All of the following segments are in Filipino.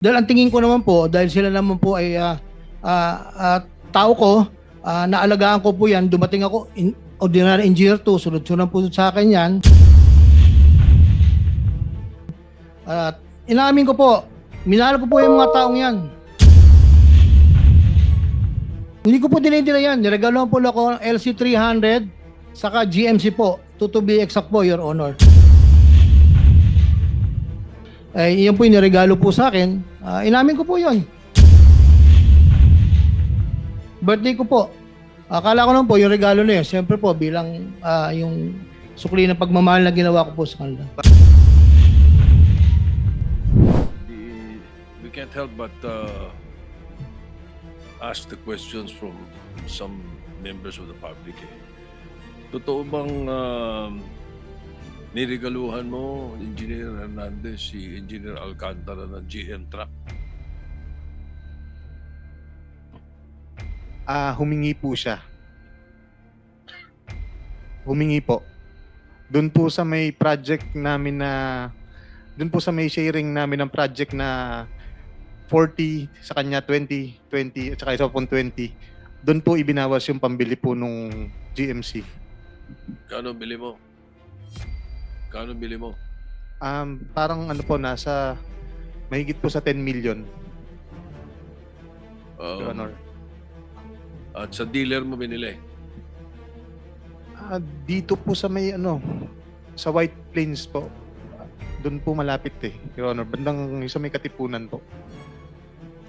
Dahil ang tingin ko naman po, dahil sila naman po ay tao ko, naalagaan ko po yan, dumating ako, ordinary engineer to, sunod-sunod po sa akin yan. At inamin ko po, minahal ko po yung mga taong yan. Hindi ko po dinidila yan. Niregaloan po ako ng LC300 saka GMC po. To be exact po, Your Honor. Iyan po yung niregalo po sa akin. Inamin ko po yun. Birthday ko po. Akala ko naman po yung regalo na yun. Siyempre po bilang yung sukli ng pagmamahal na ginawa ko po sa kanila. We can't help but ask the questions from some members of the public. Totoo bang niregaluhan mo, Engineer Hernandez, si Engineer Alcantara ng GM truck? Humingi po siya. Humingi po. Doon po sa may project namin na doon po sa may sharing namin ng project na 40 sa kanya 20 at saka isa pong 20. Doon po ibinawas yung pambili po nung GMC. Kano bili mo? Kano bili mo? Parang ano po nasa mahigit po sa 10 million. Your Honor. At sa dealer mo binili? Dito po sa may sa White Plains po. Doon po malapit Your Honor. Bandang sa may Katipunan po.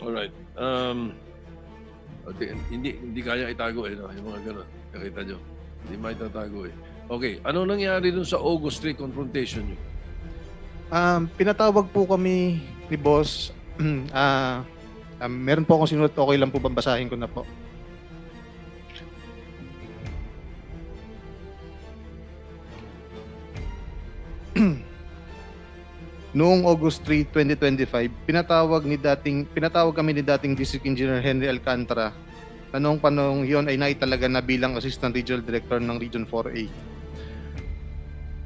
Alright. Hindi kaya itago no? Yung mga gano'n. Nakita nyo. Hindi maitatago Okay. Ano nangyari dun sa August 3 confrontation nyo? Pinatawag po kami ni boss. Meron po akong sinulat. Okay lang po babasahin ko na po. Noong August 3, 2025, pinatawag kami ni dating District Engineer Henry Alcantara na noong panahon yun ay naitalaga na bilang Assistant Regional Director ng Region 4A.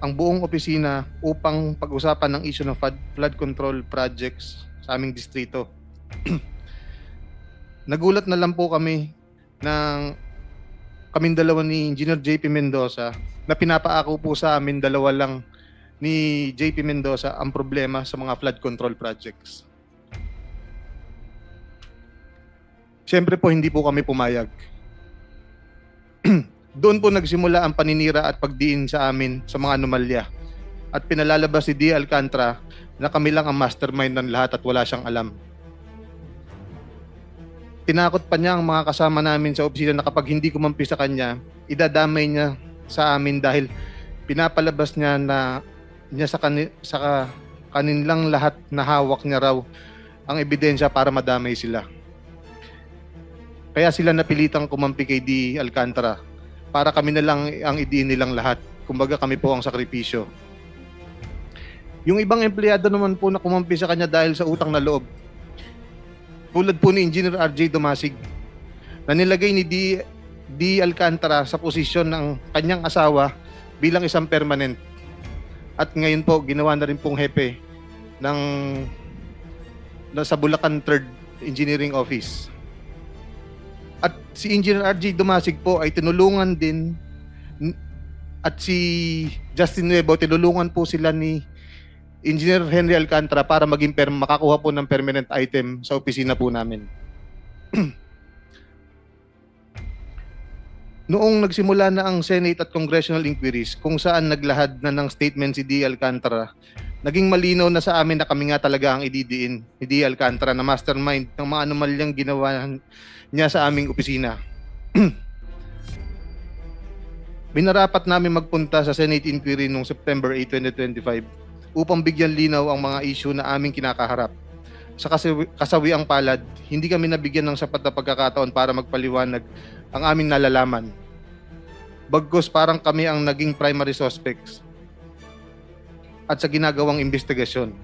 Ang buong opisina upang pag-usapan ng issue ng flood control projects sa aming distrito. Nagulat na lang po kami ng kaming dalawa ni Engineer JP Mendoza na pinapaako po sa amin dalawa lang ni JP Mendoza ang problema sa mga flood control projects. Siyempre po hindi po kami pumayag. Doon po nagsimula ang paninira at pagdiin sa amin sa mga anomalya. At pinalalabas si D. Alcantara na kami lang ang mastermind ng lahat at wala siyang alam. Tinakot pa niya ang mga kasama namin sa opisina na kapag hindi kumampi sa kanya, idadamay niya sa amin dahil pinapalabas niya na sa kanilang lahat na hawak niya raw ang ebidensya para madamay sila. Kaya sila napilitang kumampi kay D. Alcantara para kami na lang ang idiin nilang lahat. Kumbaga kami po ang sakripisyo. Yung ibang empleyado naman po na kumampi sa kanya dahil sa utang na loob. Tulad po ni Engineer RJ Dumasig na nilagay ni D. Alcantara sa posisyon ng kanyang asawa bilang isang permanent. At ngayon po, ginawa na rin pong hepe sa Bulacan 3rd Engineering Office. At si Engineer RJ Dumasig po ay tinulungan din at si Justin Nuevo, tinulungan po sila ni Engineer Henry Alcantara para maging makakuha po ng permanent item sa opisina po namin. Noong nagsimula na ang Senate at Congressional inquiries kung saan naglahad na ng statement si D. Alcantara, naging malinaw na sa amin na kami nga talaga ang ididiin ni D. Alcantara na mastermind ng mga anomalyang ginawa niya sa aming opisina. Binarapat namin magpunta sa Senate inquiry noong September 8, 2025 upang bigyan linaw ang mga issue na aming kinakaharap. Sa kasawiang palad, hindi kami nabigyan ng sapat na pagkakataon para magpaliwanag ang aming nalalaman. Bagkus parang kami ang naging primary suspects at sa ginagawang investigasyon.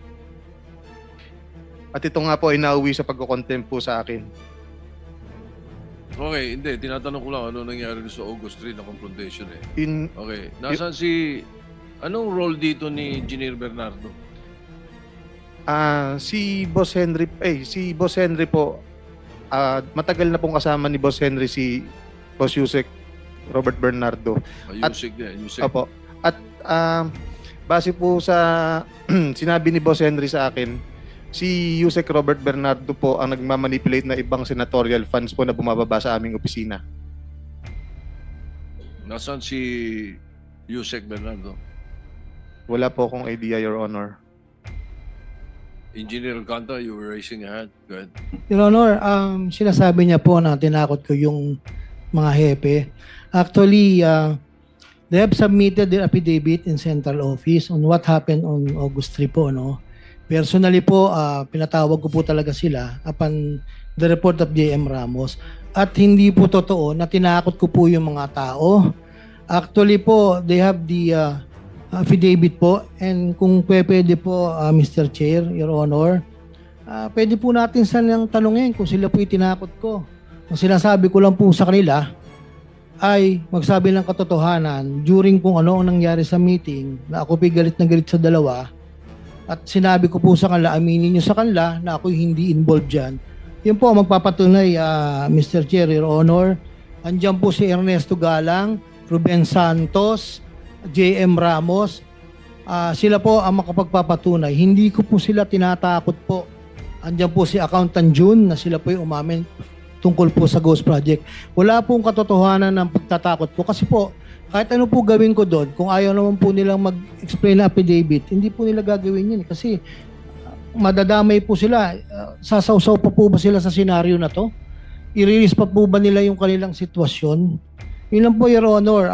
At ito nga po ay nauwi sa pagko-contempt po sa akin. Okay, hindi. Tinatanong ko lang ano nangyari sa August 3 na confrontation Okay. Anong role dito ni Engineer Bernardo? Si Boss Henry po, matagal na pong kasama ni Boss Henry si Boss Yusek Robert Bernardo. Yusek din, Yusek. Opo. At base po sa sinabi ni Boss Henry sa akin, si Yusek Robert Bernardo po ang nagmamanipulate na ibang senatorial funds po na bumababa sa aming opisina. Nasaan si Yusek Bernardo? Wala po akong idea, Your Honor. Engineer Alcantara, you were raising a hand. Go ahead. Your Honor, sinasabi niya po na tinakot ko yung mga hepe. Actually, they have submitted their affidavit in central office on what happened on August 3 po, no? Personally po, pinatawag ko po talaga sila upon the report of J.M. Ramos. At hindi po totoo na tinakot ko po yung mga tao. Actually po, they have the affidavit po, and kung pwede po, Mr. Chair, Your Honor, pwede po natin silang tanungin kung sila po itinakot ko. Ang sinasabi ko lang po sa kanila ay magsabi ng katotohanan during kung ano ang nangyari sa meeting na ako po'y galit na galit sa dalawa, at sinabi ko po sa kanila, aminin nyo sa kanila na ako'y hindi involved dyan. Yun po ang magpapatunay, Mr. Chair, Your Honor. Andiyan po si Ernesto Galang, Ruben Santos, J.M. Ramos, sila po ang makapagpapatunay. Hindi ko po sila tinatakot po. Andiyan po si Accountant June na sila po yung umamin tungkol po sa Ghost Project. Wala pong katotohanan ng pagtatakot po. Kasi po, kahit ano po gawin ko doon, kung ayaw naman po nilang mag-explain na affidavit, hindi po nila gagawin yun. Kasi madadamay po sila. Sasawsaw pa po ba sila sa senaryo na to? I-release pa po ba nila yung kanilang sitwasyon? Yun lang po, Your Honor.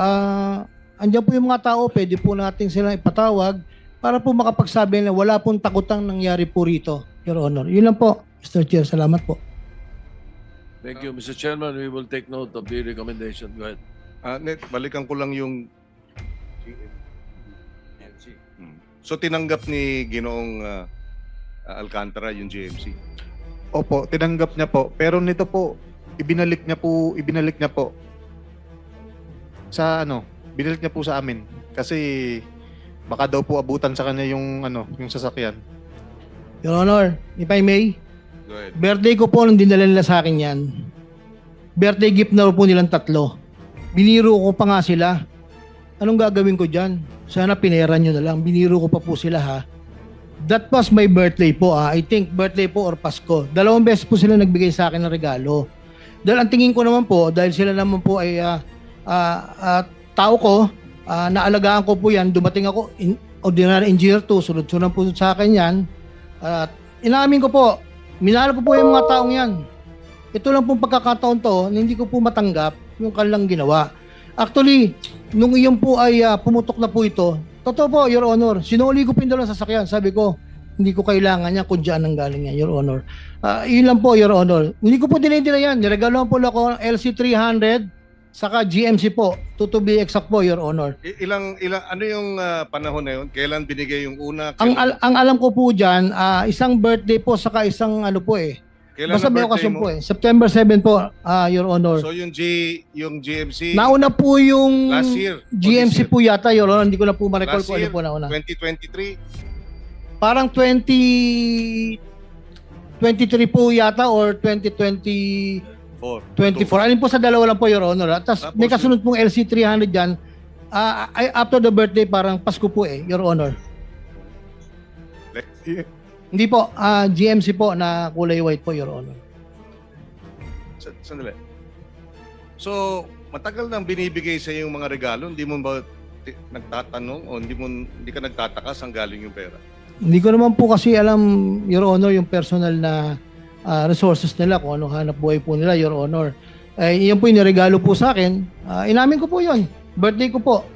Andiyan po yung mga tao, pwede po natin silang ipatawag para po makapagsabi na wala pong takutang nangyari po rito, Your Honor. Yun lang po, Mr. Chair. Salamat po. Thank you, Mr. Chairman. We will take note of the recommendation. Go ahead. Net, balikan ko lang yung... So tinanggap ni Ginoong Alcantara yung GMC. Opo, tinanggap niya po. Pero nito po, ibinalik niya po sa binalik niya po sa amin kasi baka daw po abutan sa kanya yung yung sasakyan. Your Honor, if I may, Go ahead. birthday ko po nung dinala nila sa akin yan. Birthday gift na po nilang 3. Biniro ko pa nga sila. Anong gagawin ko dyan? Sana pinera nyo na lang. Biniro ko pa po sila, ha. That was my birthday po, I think birthday po or Pasko. 2 beses po sila nagbigay sa akin ng regalo. Dahil ang tingin ko naman po, dahil sila naman po ay tao ko, naalagaan ko po yan. Dumating ako, ordinary engineer 2, sunod-sunod po sa akin yan. At inamin ko po, minahal ko po yung mga taong yan. Ito lang pong pagkakataon to, na hindi ko po matanggap yung kanilang ginawa. Actually, nung iyon po ay pumutok na po ito, totoo po, Your Honor, sinuli ko po yung dalawang sasakyan. Sabi ko, hindi ko kailangan niya kung dyan ang galing yan, Your Honor. Yun lang po, Your Honor. Hindi ko po dinidila yan. Niregaloan po ako ng LC300, saka GMC po, to be exact po, Your Honor. Ilang ano yung panahon na yun? Kailan binigay yung una? Ang alam ko po dyan, isang birthday po, saka isang Kailan basta ang may birthday okasyon mo? po September 7 po, Your Honor. So yung GMC Nauna po yung last year? GMC This year? po yata, Your Honor. Hindi ko na po ma-recall Last kung ano year? po nauna. 2023? Parang 2023 po yata or 2024. 4. Alin po sa dalawa lang po, Your Honor. Tapos may kasunod pong LC300 dyan. After the birthday, parang Pasko po Your Honor. Hindi po, GMC po na kulay white po, Your Honor. Sandali. So, matagal nang binibigay sa yung mga regalo, hindi mo ba nagtatanong o hindi ka nagtataka saan galing yung pera? Hindi ko naman po kasi alam, Your Honor, yung personal na resources nila, kung anong hanap buhay po nila, Your Honor. Yan po yung regalo po sa akin. Inamin ko po yun. Birthday ko po.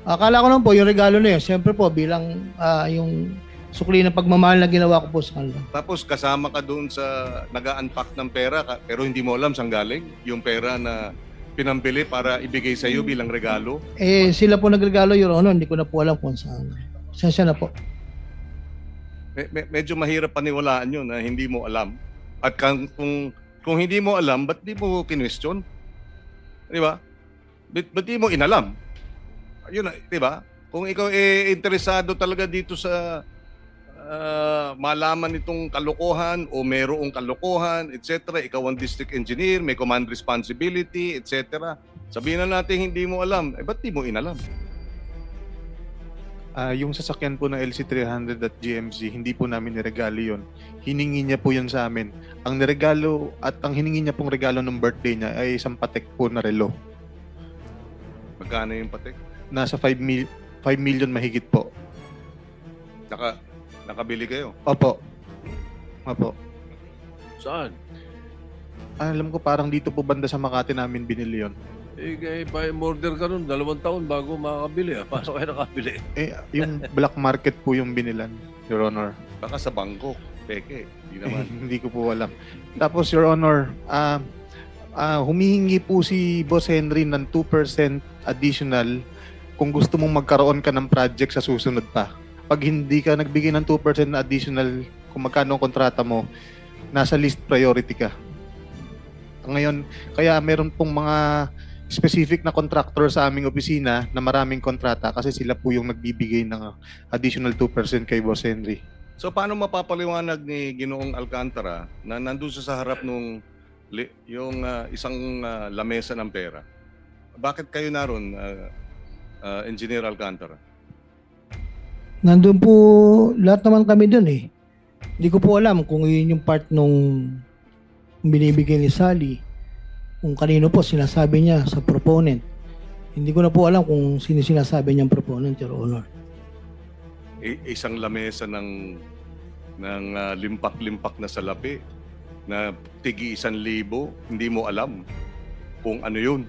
Akala ko naman po yung regalo na yun. Siyempre po, bilang yung sukli ng pagmamahal na ginawa ko po sa kanila. Tapos kasama ka doon sa nag-unpack ng pera pero hindi mo alam saan galing yung pera na pinambili para ibigay sa iyo bilang regalo. Sila po nagregalo, Your Honor. Hindi ko na po alam kung saan. Sensya na po. Medyo mahirap paniwalaan yun na hindi mo alam. At kung hindi mo alam, ba't di mo kinwestiyon? Di ba? Ba't di mo inalam? Yun, di ba? Kung ikaw interesado talaga dito sa malaman itong kalokohan o merong kalokohan, etc. Ikaw ang district engineer, may command responsibility, etc. Sabihin na natin hindi mo alam, ba't di mo inalam? Yung sasakyan po ng LC300 at GMC, hindi po namin niregalo yun. Hiningi niya po yun sa amin. Ang niregalo at ang hiningi niya pong regalo ng birthday niya ay isang Patek po na relo. Magkano yung patek? Nasa 5 million mahigit po. Nakabili kayo? Opo. Opo. Saan? Alam ko parang dito po banda sa Makati namin binili yun. Pa-order ka nun, 2 taon bago makakabili. Paano kayo nakabili? Yung black market po yung binilan, Your Honor. Baka sa bangko, peke. Hindi naman. Hindi ko po alam. Tapos, Your Honor, humihingi po si Boss Henry ng 2% additional kung gusto mong magkaroon ka ng project sa susunod pa. Pag hindi ka nagbigay ng 2% na additional kung magkano ang kontrata mo, nasa list priority ka. Ngayon, kaya meron pong mga specific na contractor sa aming opisina na maraming kontrata kasi sila po yung nagbibigay ng additional 2% kay Boss Henry. So paano mapapaliwanag ni Ginoong Alcantara na nandun sa harap nung yung isang lamesa ng pera? Bakit kayo naroon, Engineer Alcantara? Nandun po, lahat naman kami dun eh. Hindi ko po alam kung yun yung part nung binibigay ni Sally. Kung kanino po sinasabi niya sa proponent. Hindi ko na po alam kung sino sinasabi niyang proponent, Your Honor. Isang lamesa ng limpak-limpak na salapi na tigi 1,000, hindi mo alam kung ano yun.